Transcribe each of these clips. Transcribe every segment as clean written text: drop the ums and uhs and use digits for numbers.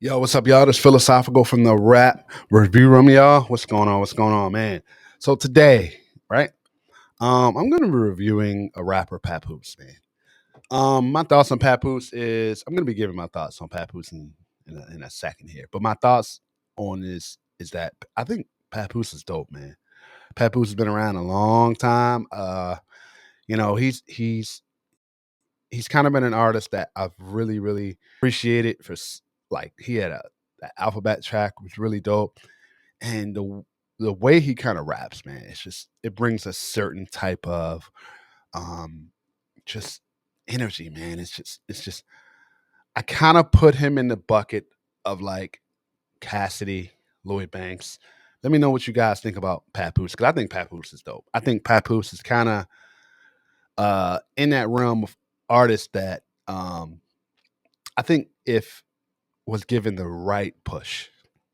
Yo, what's up, y'all? This philosophical from the rap review room, y'all. What's going on? What's going on, man? So today, right? I'm gonna be reviewing a rapper, Papoose, man. My thoughts on Papoose is I'm gonna be giving my thoughts on Papoose in a second here. But my thoughts on this is that I think Papoose is dope, man. Papoose has been around a long time. You know, he's kind of been an artist that I've really appreciated like he had a that alphabet track was really dope, and the way he kind of raps, man, it brings a certain type of um just energy, man. It's just I kind of put him in the bucket of like Cassidy, Lloyd Banks. Let me know what you guys think about Papoose because I think Papoose is dope. I think Papoose is kind of in that realm of artists that I think if was given the right push,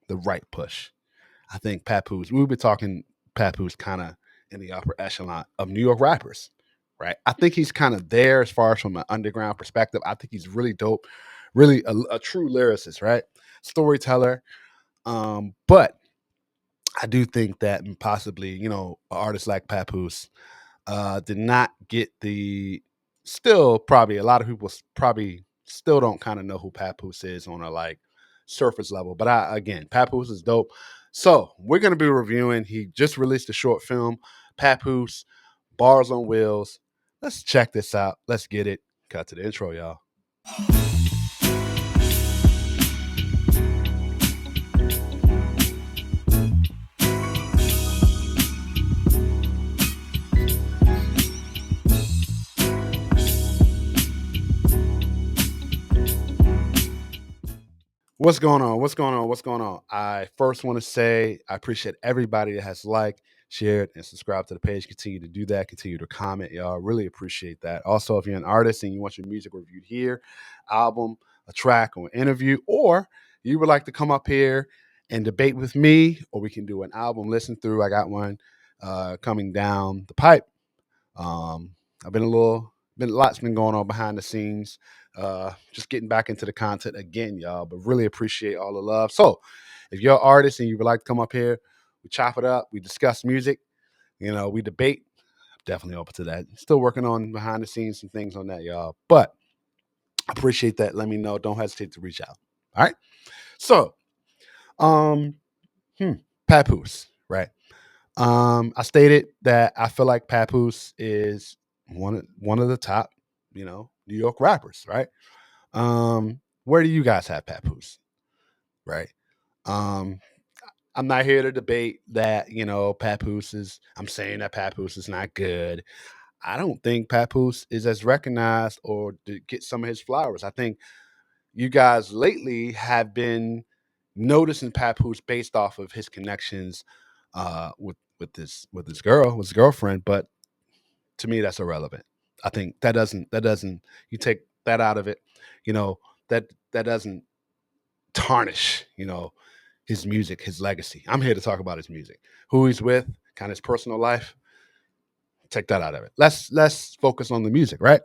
I think Papoose, we'll be talking Papoose kind of in the upper echelon of New York rappers, right? I think he's kind of there as far as from an underground perspective. I think he's really dope, really a true lyricist, right? Storyteller. But I do think that possibly, an artist like Papoose did not get still probably a lot of people probably still don't kind of know who Papoose is on a like surface level. But again, Papoose is dope. So we're gonna be reviewing. He just released a short film, Papoose, Bars on Wheels. Let's check this out. Let's get it. Cut to the intro, y'all. What's going on? What's going on? What's going on? I first want to say I appreciate everybody that has liked, shared, and subscribed to the page. Continue to do that. Continue to comment, y'all. Really appreciate that. Also, if you're an artist and you want your music reviewed here, album, a track, or an interview, or you would like to come up here and debate with me, or we can do an album listen through. I got one coming down the pipe. I've been lots been going on behind the scenes. Just getting back into the content again, y'all. But really appreciate all the love. So, if you're an artist and you would like to come up here, we chop it up, we discuss music, we debate. Definitely open to that. Still working on behind the scenes some things on that, y'all. But I appreciate that. Let me know. Don't hesitate to reach out. All right. So, um, Papoose, right? I stated that I feel like Papoose is one of the top, New York rappers, right? Where do you guys have Papoose, right? Um, I'm not here to debate that, Papoose is. I'm saying that Papoose is not good. I don't think Papoose is as recognized or to get some of his flowers. I think you guys lately have been noticing Papoose based off of his connections with his girlfriend, but to me that's irrelevant. I think that doesn't you take that out of it, you know, that doesn't tarnish, his music, his legacy. I'm here to talk about his music. Who he's with, kind of his personal life. Take that out of it. Let's focus on the music, right?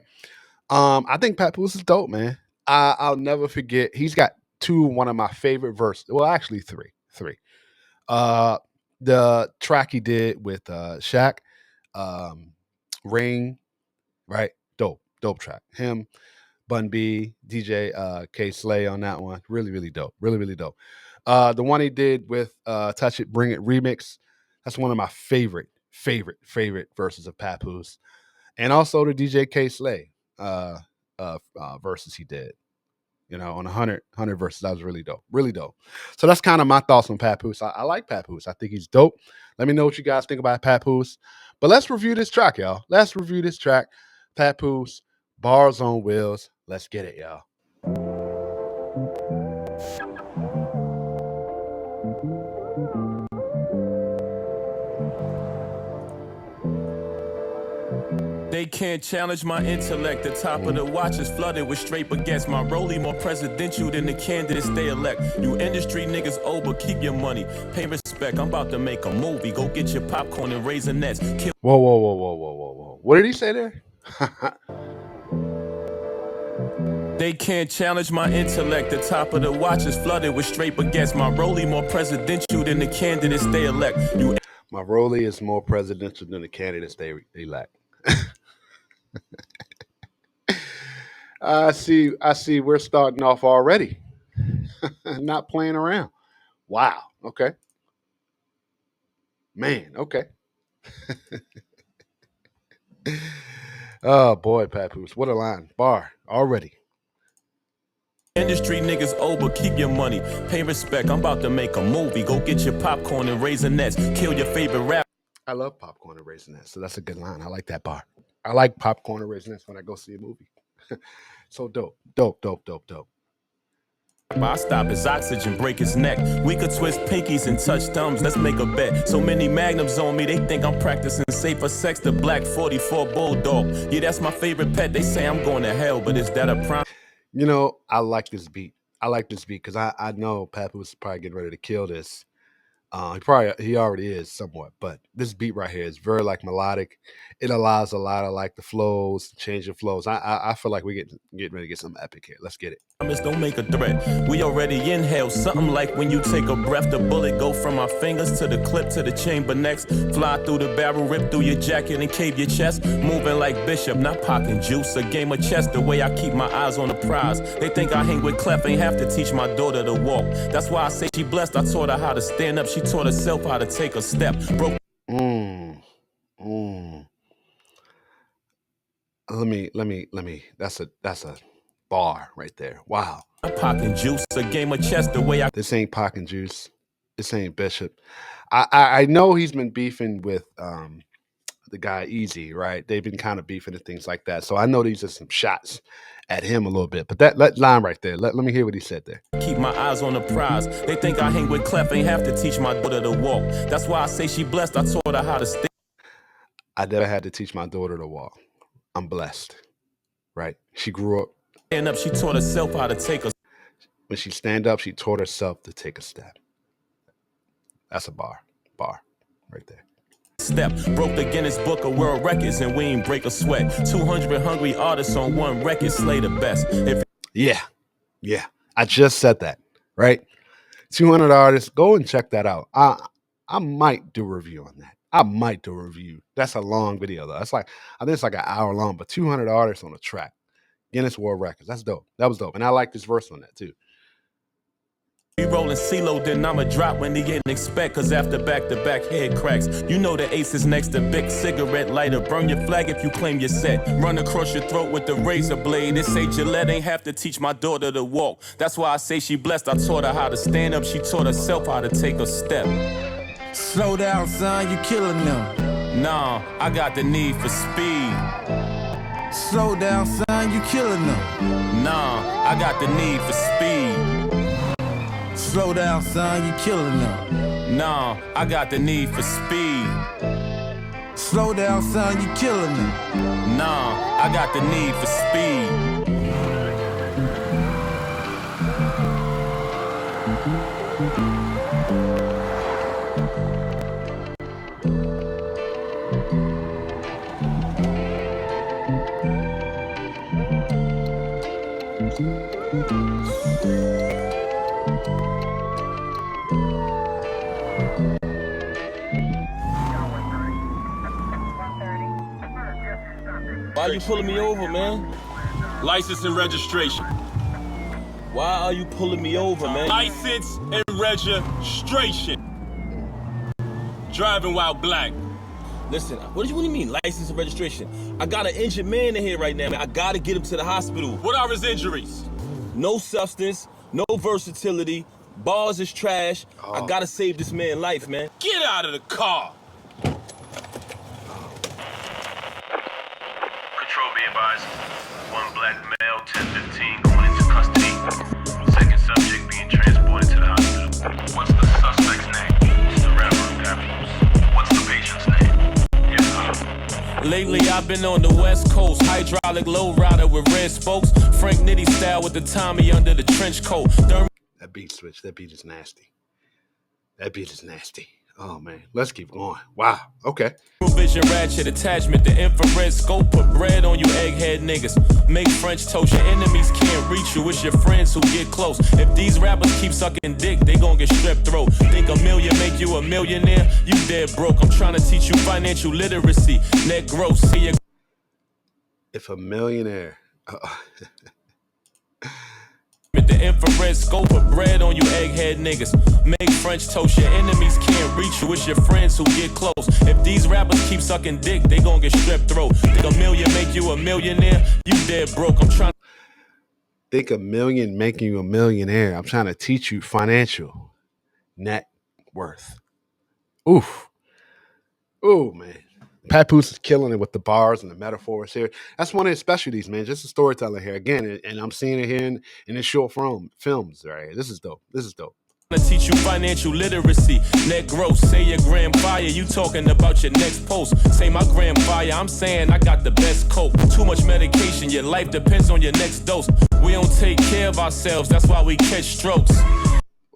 I think Papoose is dope, man. I'll never forget. He's got one of my favorite verses. Well, actually three. Three. Uh, the track he did with Shaq, um, Ring, right? Dope track. Him, Bun B, DJ K Slay on that one. Really dope. Really dope. The one he did with Touch It, Bring It remix. That's one of my favorite verses of Papoose, and also the DJ K Slay verses he did. On 100 verses, that was really dope. So that's kind of my thoughts on Papoose. I like Papoose. I think he's dope. Let me know what you guys think about Papoose. But let's review this track, y'all. Let's review this track, Papoose, Bars on Wheels. Let's get it, y'all. They can't challenge my intellect. The top of the watch is flooded with straight baguettes. My rollie more presidential than the candidates they elect. You industry niggas owe, but keep your money. Pay respect. I'm about to make a movie. Go get your popcorn and raisinets. Whoa. What did he say there? They can't challenge my intellect. The top of the watch is flooded with straight baguettes. My rollie more presidential than the candidates they elect. My rollie is more presidential than the candidates they elect. I see we're starting off already. Not playing around. Wow. Okay. Man, okay. Oh boy, Papoose. What a line. Bar already. Industry niggas owe, but keep your money. Pay respect. I'm about to make a movie. Go get your popcorn and raisinets. Kill your favorite rap. I love popcorn and raisinets, so that's a good line. I like that bar. I like popcorn and raisinets when I go see a movie. So dope. I stop his oxygen, break his neck. We could twist pinkies and touch thumbs. Let's make a bet. So many magnums on me, they think I'm practicing safer sex. The black 44 bulldog. Yeah, that's my favorite pet. They say I'm going to hell, but is that a prime? You know, I like this beat. Because I know Papoose is probably getting ready to kill this. He already is somewhat, but this beat right here is very like melodic. It allows a lot of like the flows, changing flows. I feel like we're getting ready to get something epic here. Let's get it. Don't make a threat. We already inhale something like when you take a breath. The bullet go from my fingers to the clip to the chamber next. Fly through the barrel, rip through your jacket and cave your chest. Moving like Bishop, not pocket juice. A game of chess, the way I keep my eyes on the prize. They think I hang with Clef, ain't have to teach my daughter to walk. That's why I say she blessed. I taught her how to stand up. She taught herself how to take a step. Broke. Let me. That's a bar right there. Wow. Pocket juice, a game of chess, the way I. This ain't Pocket Juice. This ain't Bishop. I know he's been beefing with the guy Easy, right? They've been kind of beefing and things like that. So I know these are some shots at him a little bit. But that line right there, let me hear what he said there. Keep my eyes on the prize. They think I hang with Clef, ain't have to teach my daughter to walk. That's why I say she blessed. I taught her how to stay. I never had to teach my daughter to walk. I'm blessed, right? She grew up. Stand up, she taught herself how to take a. When she stand up, she taught herself to take a step. That's a bar right there. Step, broke the Guinness Book of World Records and we ain't break a sweat. 200 hungry artists on one record, slay the best. Yeah. I just said that, right? 200 artists, go and check that out. I might do a review on that. That's a long video though. I think it's like an hour long, but 200 artists on a track. Guinness World Records. That's dope. That was dope. And I like this verse on that too. We rolling CeeLo, then I'ma drop when they didn't expect. Cause after back-to-back head cracks, you know the ace is next to big cigarette lighter. Burn your flag if you claim you're set. Run across your throat with the razor blade. They say Gillette ain't have to teach my daughter to walk. That's why I say she blessed. I taught her how to stand up. She taught herself how to take a step. Slow down, son, you killing them. Nah, I got the need for speed. Slow down, son, you killing them. Nah, I got the need for speed. Slow down, son, you killing them. Nah, I got the need for speed. Slow down, son, you killing them. Nah, I got the need for speed. Why are you pulling me over, man? License and registration. Why are you pulling me over, man? License and registration. Driving while black. Listen, what do you mean, license and registration? I got an injured man in here right now, man. I gotta get him to the hospital. What are his injuries? No substance, no versatility, bars is trash. I gotta save this man's life, man. Get out of the car. Control be advised. One black male, 1015, going into custody. Second subject being transported to the hospital. What's the suspect's name? It's the rapper, Papoose. What's the patient's name? Yes, sir. Lately I've been on the west coast, hydraulic low rider with red spokes, Frank Nitty style with the Tommy under the trench coat. That beat switch, that beat is nasty. Oh man, let's keep going. Wow. Okay. Vision ratchet attachment, the infrared scope, put bread on you egghead niggas. Make French toast, your enemies can't reach you, it's your friends who get close. If these rappers keep sucking dick, they gon' get strep throat. Think a million make you a millionaire? You dead broke. I'm trying to teach you financial literacy, net growth, see ya. If a millionaire. The infrared scope, put bread on you egghead niggas. Make French toast, your enemies can't reach you, it's your friends who get close. If these rappers keep sucking dick, they gon' get strep throat. Think a million make you a millionaire? You dead broke. I'm trying. Think a million making you a millionaire. I'm trying to teach you financial net worth. Oof. Oh man. Papoose is killing it with the bars and the metaphors here. That's one of his specialties, man. Just a storyteller here again, and I'm seeing it here in his short films. Right, this is dope. This is dope. To teach you financial literacy, net growth, say your gram fire, you talking about your next post. Say my gram fire, I'm saying I got the best cope. Too much medication, your life depends on your next dose. We don't take care of ourselves, that's why we catch strokes.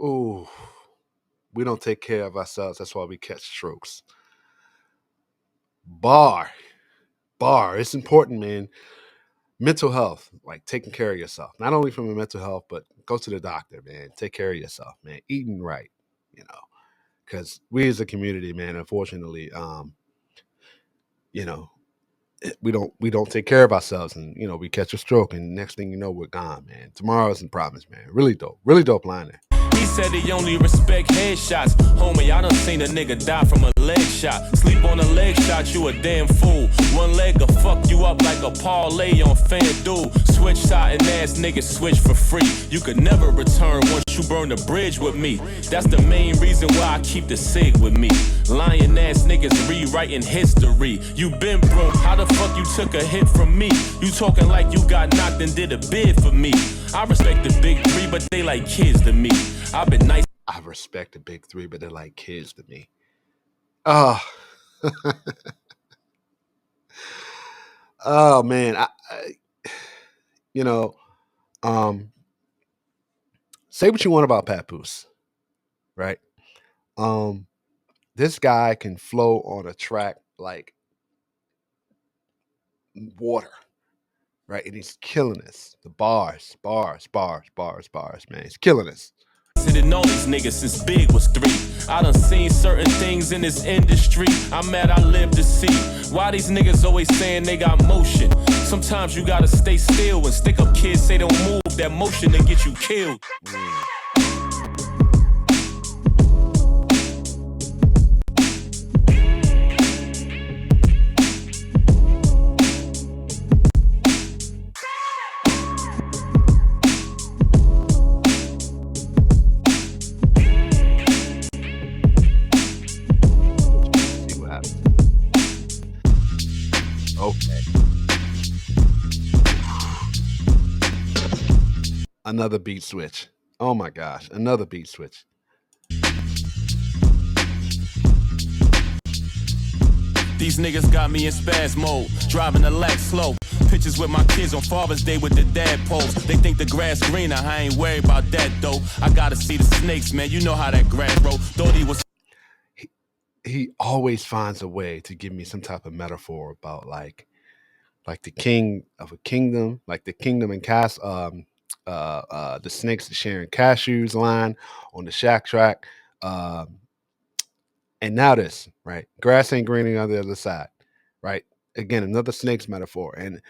Ooh, we don't take care of ourselves, that's why we catch strokes. Bar, it's important, man. Mental health, like taking care of yourself, not only from your mental health, but go to the doctor, man. Take care of yourself, man. Eating right, because we as a community, man, unfortunately, we don't take care of ourselves, and we catch a stroke, and next thing you know, we're gone, man. Tomorrow isn't promised, man. Really dope line there. He said he only respect headshots. Homie, I done seen a nigga die from a leg shot. Sleep on a leg shot, you a damn fool. One leg will fuck you up like a parlay on FanDuel. Switch side and ass niggas switch for free. You could never return once you burn the bridge with me. That's the main reason why I keep the SIG with me. Lying ass niggas rewriting history. You been broke, how the fuck you took a hit from me? You talking like you got knocked and did a bid for me. I respect the big three, but they like kids to me. I've been nice. I respect the big three, but they're like kids to me. Oh, oh man. Say what you want about Papoose, right? This guy can flow on a track like water, right? And he's killing us. The bars, man. He's killing us. Didn't know these niggas since Big was 3. I done seen certain things in this industry. I'm mad I live to see. Why these niggas always saying they got motion? Sometimes you gotta stay still when stick up kids say don't move. That motion to get you killed. Another beat switch. Oh my gosh, another beat switch. These niggas got me in spaz mode, driving the lack slow. Pictures with my kids on Father's Day with the dad pose. They think the grass greener, I ain't worried about that though. I gotta see the snakes, man, you know how that grass grow. Thought he was. He always finds a way to give me some type of metaphor about like the king of a kingdom, like the kingdom and cast the snakes sharing cashews line on the shack track. And now this, right? Grass ain't greening on the other side, right? Again, another snakes metaphor. And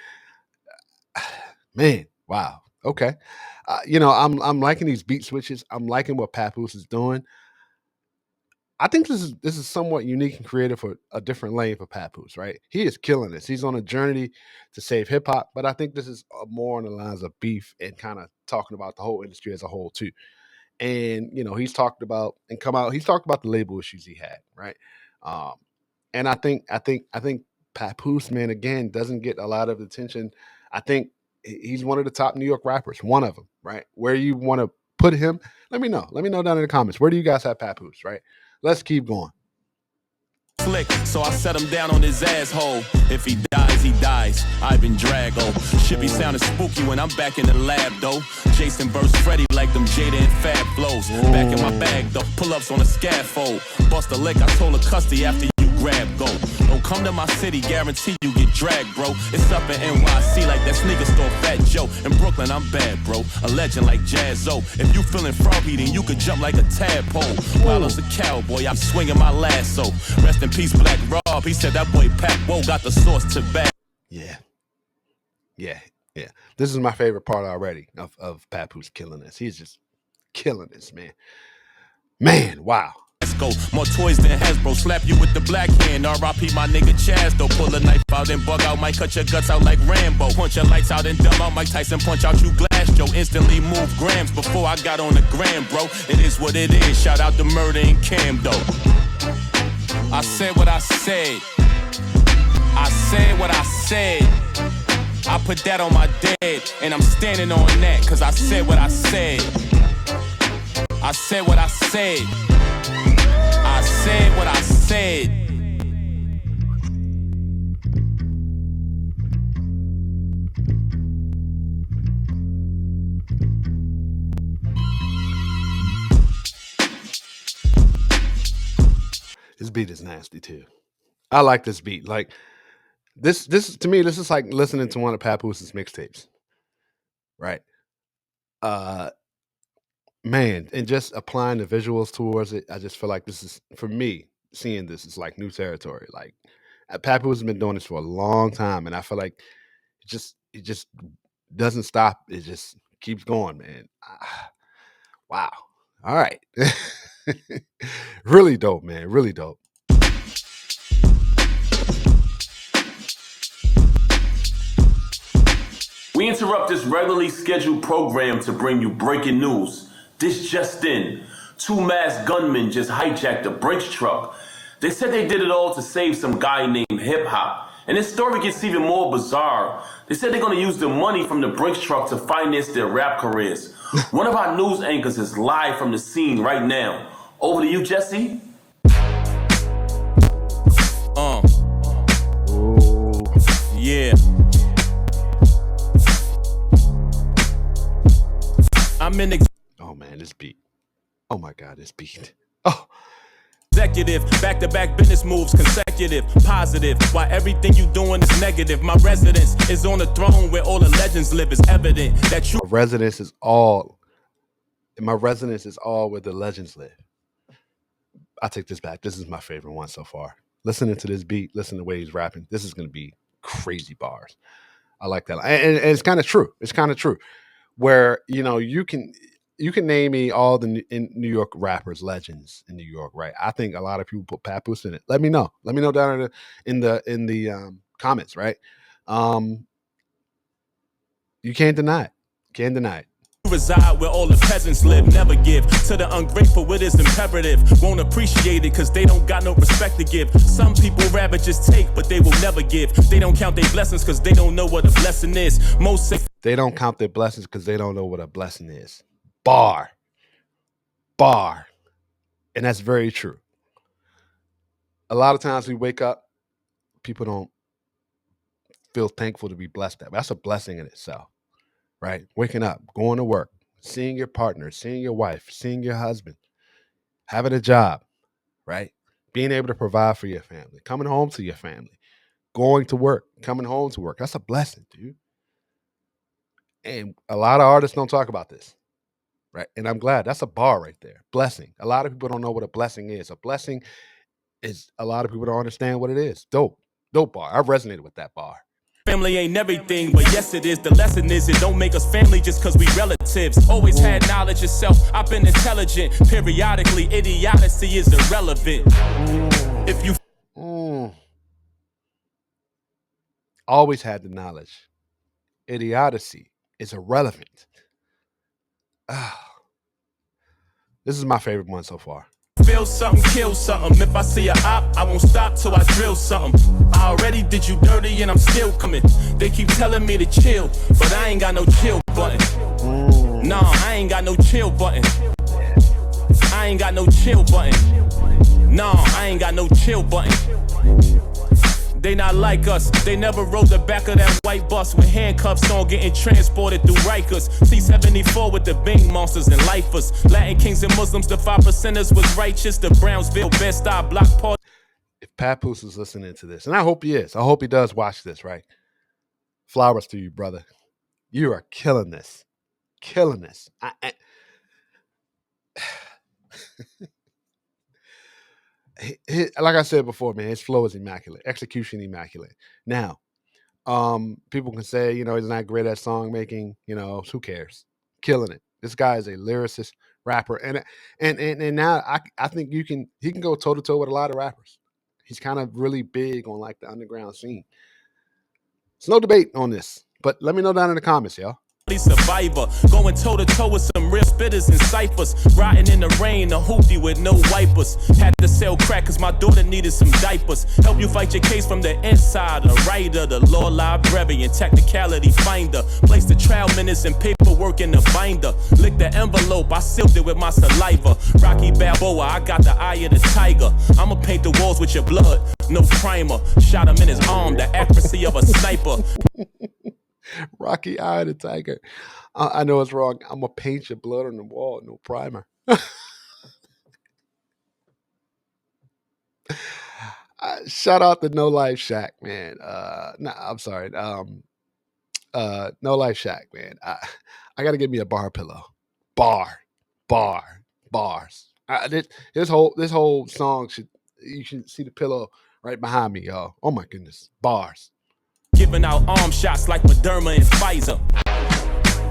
man, wow. Okay. I'm liking these beat switches. I'm liking what Papoose is doing. I think this is somewhat unique and creative for a different lane for Papoose, right? He is killing this. He's on a journey to save hip hop, but I think this is more on the lines of beef and kind of talking about the whole industry as a whole too. And he's talked about the label issues he had, right? And I think Papoose, man, again, doesn't get a lot of attention. I think he's one of the top New York rappers, one of them, right? Where you want to put him, let me know. Let me know down in the comments. Where do you guys have Papoose, right? Let's keep going. slick, so I set him down on his asshole. If he dies, he dies. I've been Drago. Should be sounding spooky when I'm back in the lab, though. Jason burst Freddy like them Jada and Fab flows. Back in my bag, though. Pull-ups on a scaffold. Bust a lick, I told her custody after you grab, go. Don't come to my city, guarantee you get dragged, bro. It's up in NYC like that sneaker store Fat Joe. In Brooklyn, I'm bad, bro. A legend like Jazzo. If you feeling froggy, then you could jump like a tadpole. While I was a cowboy, I'm swinging my lasso. Rest in peace, Black Rob. He said that boy Pat Whoa got the source to back. Yeah. This is my favorite part already of Papoose killing this. He's just killing this, man. Man, wow. Let's go. More toys than Hasbro. Slap you with the black hand. R.I.P. my nigga Chaz, though. Pull a knife out and bug out. Might cut your guts out like Rambo. Punch your lights out and dumb out. Mike Tyson punch out you glass, Joe. Instantly move grams before I got on the gram, bro. It is what it is. Shout out to Murder and Cam, though. I said what I said. I said what I said. I put that on my dead, and I'm standing on that, cause I said what I said. I said what I said. I said what I said. This beat is nasty too. I like this beat. Like this to me, this is like listening to one of Papoose's mixtapes. Right. Man, and just applying the visuals towards it, I just feel like this is, for me, seeing this is like new territory. Like Papoose has been doing this for a long time, and I feel like it just doesn't stop. It just keeps going, man. Wow. All right. Really dope, man. Really dope. We interrupt this regularly scheduled program to bring you breaking news. This just in. 2 masked gunmen just hijacked a Brinks truck. They said they did it all to save some guy named Hip Hop. And this story gets even more bizarre. They said they're going to use the money from the Brinks truck to finance their rap careers. One of our news anchors is live from the scene right now. Over to you, Jesse. Yeah. I'm in Oh man, this beat. Oh my God, this beat. Oh. Executive, back-to-back business moves, consecutive, positive. While everything you doing is negative, my residence is on the throne where all the legends live. It's evident that you. My residence is all where the legends live. I take this back. This is my favorite one so far. Listening to this beat, listen to the way he's rapping. This is gonna be crazy bars. I like that, and it's kind of true. It's kind of true. Where you can name me all the in New York rappers, legends in New York, right? I think a lot of people put Papoose in it. Let me know down in the comments, right? You can't deny it. Reside where all the peasants live, never give to the ungrateful. It is imperative, won't appreciate it because they don't got no respect to give. Some people rather just take, but they will never give. They don't count their blessings because they don't know what a blessing is. They don't count their blessings because they don't know what a blessing is. Bar. And that's very true. A lot of times we wake up, people don't feel thankful to be blessed. That's a blessing in itself, right? Waking up, going to work, seeing your partner, seeing your wife, seeing your husband, having a job, right? Being able to provide for your family, coming home to your family, going to work, coming home to work. That's a blessing, dude. And a lot of artists don't talk about this, right? And I'm glad. That's a bar right there. Blessing. A lot of people don't know what a blessing is. A blessing is, a lot of people don't understand what it is. Dope bar. I've resonated with that bar. Family ain't everything, but yes it is. The lesson is it don't make us family just cause we relatives. Always had knowledge yourself. I've been intelligent. Periodically, idiocy is irrelevant. If you always had the knowledge. Idiocy is irrelevant. This is my favorite one so far. feel something, kill something. If I see a op, I won't stop till I drill something. I already did you dirty and I'm still coming. They keep telling me to chill, but I ain't got no chill button. Nah, I ain't got no chill button. I ain't got no chill button. Nah, I ain't got no chill button. They not like us. They never rode the back of that white bus with handcuffs on, getting transported through Rikers. C-74 with the Bing monsters and lifers. Latin kings and Muslims, the 5%ers was righteous. The Brownsville Bed-Stuy block party. If Papoose is listening to this, and I hope he is, I hope he does watch this, right? Flowers to you, brother. You are killing this. Killing this. Like I said before, man, his flow is immaculate. Execution immaculate. Now, people can say, you know, he's not great at song making, you know, who cares? Killing it. This guy is a lyricist, rapper. And now I think he can go toe to toe with a lot of rappers. He's kind of really big on like the underground scene. There's no debate on this, but let me know down in the comments, y'all. Survivor, going toe to toe with some real spitters and ciphers. Riding in the rain, a hoopty with no wipers. Had to sell crack cause my daughter needed some diapers. Help you fight your case from the inside. A writer, the law librarian, technicality finder. Place the trial minutes and paperwork in the binder. Lick the envelope, I sealed it with my saliva. Rocky Balboa, I got the eye of the tiger. I'ma paint the walls with your blood, no primer. Shot him in his arm, the accuracy of a sniper. Rocky Eye of the Tiger. I know it's wrong. I'm going to paint your blood on the wall. No primer. Shout out to No Life Shack, man. I'm sorry. No Life Shack, man. I got to get me a bar pillow. Bars. This whole song you should see the pillow right behind me, y'all. Oh my goodness. Bars. Giving out arm shots like Moderna and Pfizer.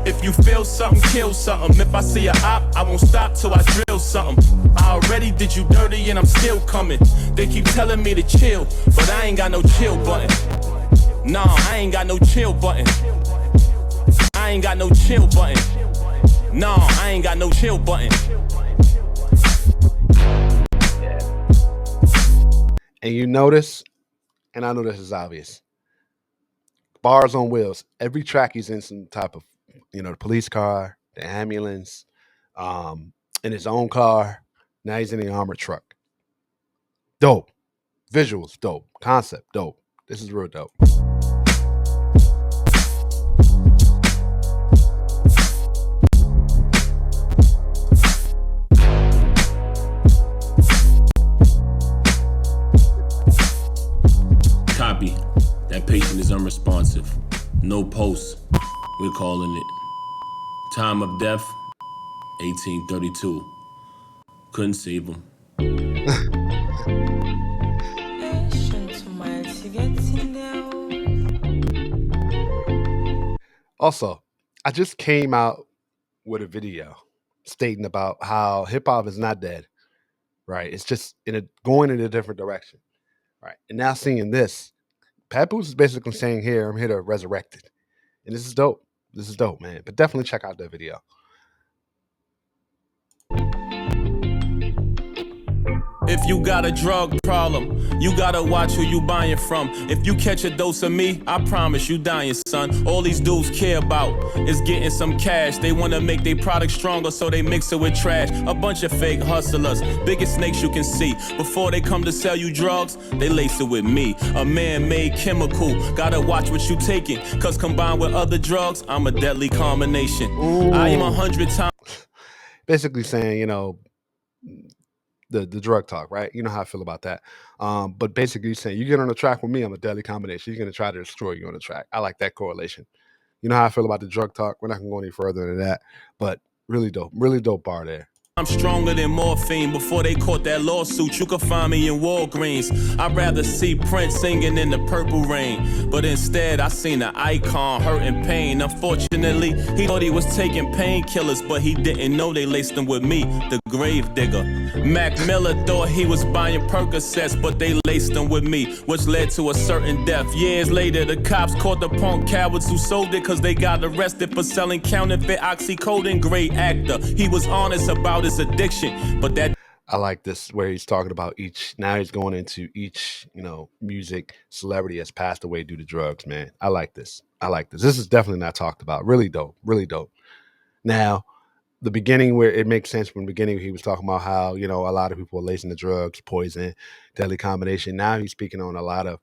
If you feel something, kill something. If I see a op, I won't stop till I drill something. I already did you dirty and I'm still coming. They keep telling me to chill, but I ain't got no chill button. Nah, I ain't got no chill button. I ain't got no chill button. Nah, I ain't got no chill button. And you notice, and I know this is obvious, bars on wheels. Every track he's in some type of, you know, the police car, the ambulance, in his own car. Now he's in the armored truck. Dope. Visuals, dope. Concept, dope. This is real dope. Copy. That patient is unresponsive. No pulse. We're calling it. Time of death, 1832. Couldn't save him. Also, I just came out with a video stating about how hip hop is not dead, right? It's just going in a different direction, right? And now seeing this, Papoose is basically saying, "Here, I'm here to resurrect it," and this is dope. This is dope, man. But definitely check out that video. If you got a drug problem, you gotta watch who you buying from. If you catch a dose of me, I promise you dying, son. All these dudes care about is getting some cash. They wanna make their product stronger, so they mix it with trash. A bunch of fake hustlers, biggest snakes you can see. Before they come to sell you drugs, they lace it with me. A man-made chemical, gotta watch what you taking. Cause combined with other drugs, I'm a deadly combination. Ooh. I am 100 times. Basically saying, you know, the drug talk, right? You know how I feel about that. But basically saying, you get on the track with me, I'm a deadly combination. You're going to try to destroy you on the track. I like that correlation. You know how I feel about the drug talk? We're not going to go any further than that. But really dope bar there. I'm stronger than morphine. Before they caught that lawsuit, you could find me in Walgreens. I'd rather see Prince singing in the purple rain, but instead I seen an icon hurt in pain. Unfortunately, he thought he was taking painkillers, but he didn't know they laced him with me, the grave digger. Mac Miller thought he was buying Percocets, but they laced him with me, which led to a certain death. Years later, the cops caught the punk cowards who sold it, cause they got arrested for selling counterfeit oxycodone. Great actor, he was honest about his addiction, but that I like this where he's talking about now he's going into each, you know, music celebrity has passed away due to drugs, man. I like this. This is definitely not talked about. Really dope. Now, the beginning where it makes sense from the beginning, he was talking about how, you know, a lot of people are lacing the drugs, poison, deadly combination. Now he's speaking on a lot of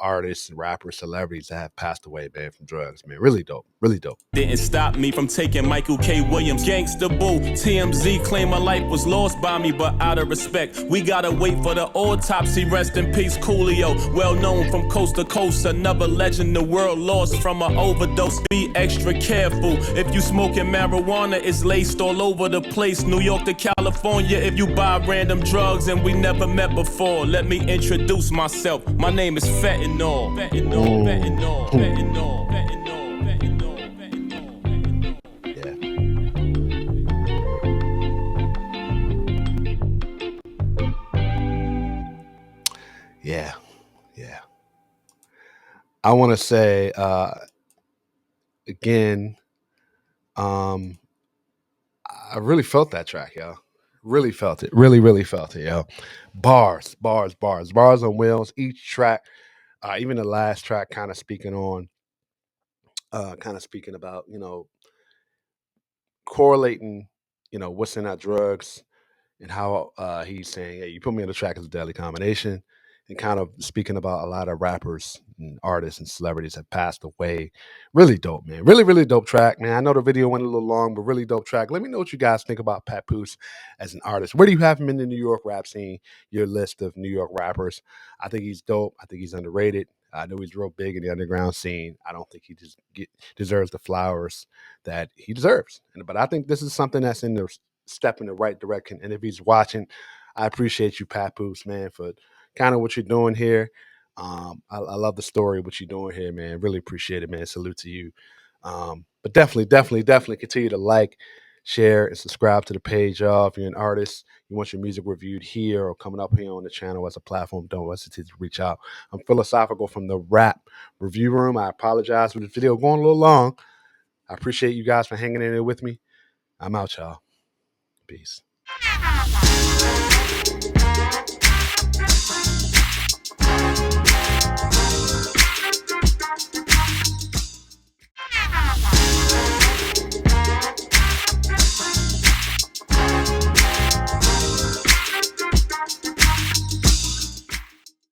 artists, rappers, celebrities that have passed away, man, from drugs, man. Really dope. Really dope. Didn't stop me from taking Michael K. Williams. Gangsta Boo, TMZ claim my life was lost by me, but out of respect, we gotta wait for the autopsy. Rest in peace, Coolio. Well known from coast to coast, another legend the world lost from an overdose. Be extra careful. If you smoking marijuana, it's laced all over the place. New York to California, if you buy random drugs and we never met before. Let me introduce myself. My name is Fentanyl. Fentanyl, fentanyl, fentanyl, fentanyl. Yeah. Yeah. I want to say again, I really felt that track, yo. Really felt it. Really felt it, yo. Bars on wheels. Each track, even the last track, kind of speaking about, you know, correlating, you know, what's in our drugs and how he's saying, "Hey, you put me on the track as a deadly combination," and kind of speaking about a lot of rappers and artists and celebrities have passed away. Really dope, man. Really dope track, man. I know the video went a little long, but really dope track. Let me know what you guys think about Papoose as an artist. Where do you have him in the New York rap scene? Your list of New York rappers. I think he's dope. I think he's underrated. I know he's real big in the underground scene. I don't think he just deserves the flowers that he deserves. But I think this is something that's in the step in the right direction. And if he's watching, I appreciate you, Papoose, man, for kind of what you're doing here. I love the story of what you're doing here, man. Really appreciate it, man. Salute to you. But definitely continue to like, share, and subscribe to the page, y'all. If you're an artist, you want your music reviewed here or coming up here on the channel as a platform, don't hesitate to reach out. I'm Philosophical from the Rap Review Room. I apologize for this video going a little long. I appreciate you guys for hanging in there with me. I'm out, y'all. Peace.